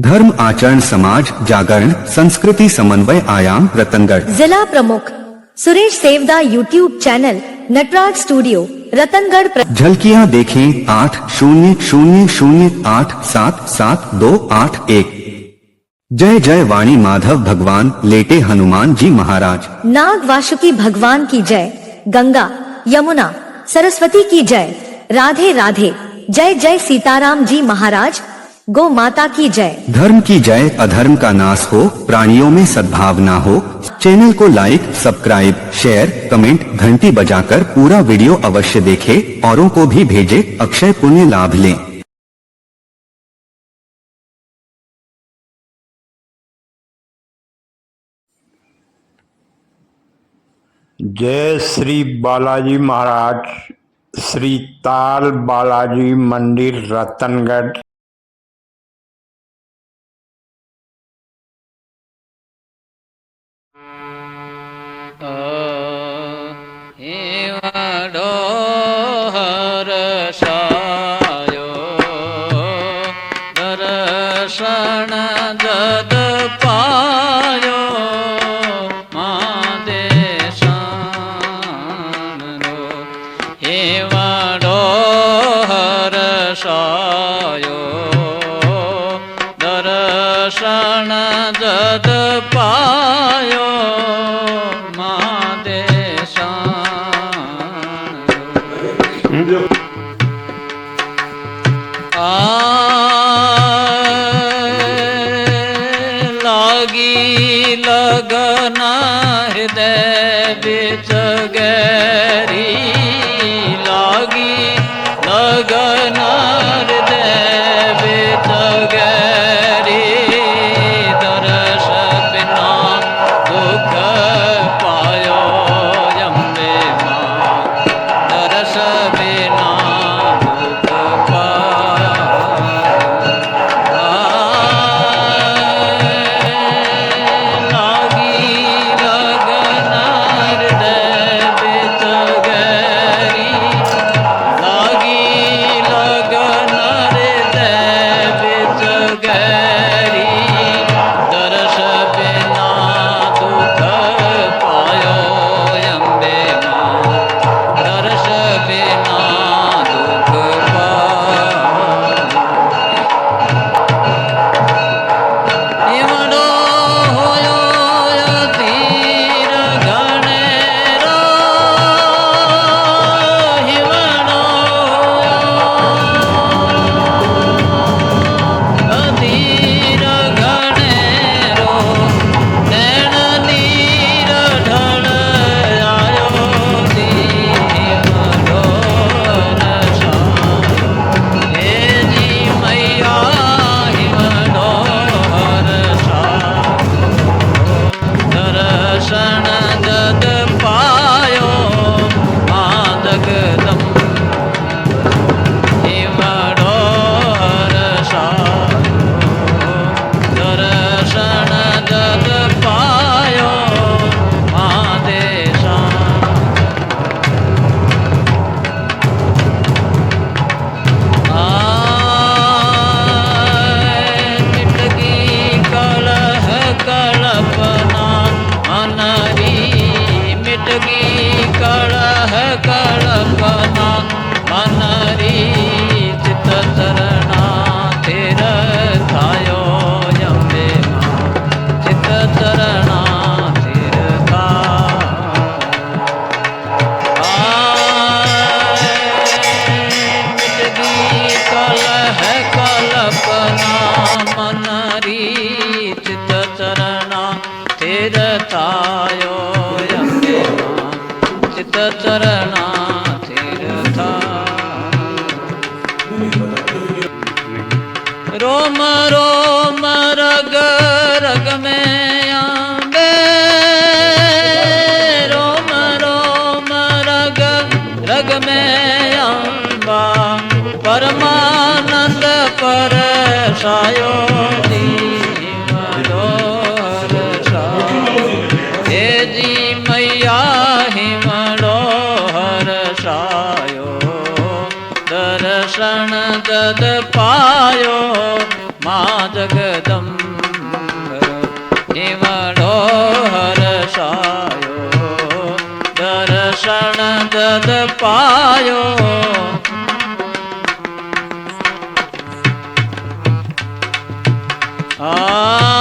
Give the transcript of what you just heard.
धर्म आचरण समाज जागरण संस्कृति समन्वय आयाम रतनगढ़। जिला प्रमुख Suresh Sevda YouTube channel Natraj studio Ratangarh. झलकियां देखें 8000877281। जय जय वाणी माधव भगवान लेटे हनुमान जी महाराज। नाग वासुकी भगवान की जय। गंगा यमुना सरस्वती की जय। राधे राधे। जय जय सीताराम जी महाराज। गौ माता की जय। धर्म की जय। अधर्म का नाश हो, प्राणियों में सद्भावना हो। चैनल को लाइक सब्सक्राइब शेयर कमेंट घंटी बजाकर पूरा वीडियो अवश्य देखें, औरों को भी भेजें, अक्षय पुण्य लाभ लें। जय श्री बालाजी महाराज, श्री ताल बालाजी मंदिर रतनगढ़। दर्शन दद पायो मादेशानो हेवाडो हर्षायो दर्शन दद पायो मादेशानो लगना हृदय बिच गहरी लागी लगना हृदय बिच गहरी दर्श बिना दुख पायो अम्बे मां दर्श बिना दुख चरणा तीर्था रोम रोम रग रग में आंबे रोम रोम रग रग में आंबा परमानंद पर सायो दर्शन दद पायो मां જગદંબ હિમડો હર્ષાયો દર્શન તદ પાયો આ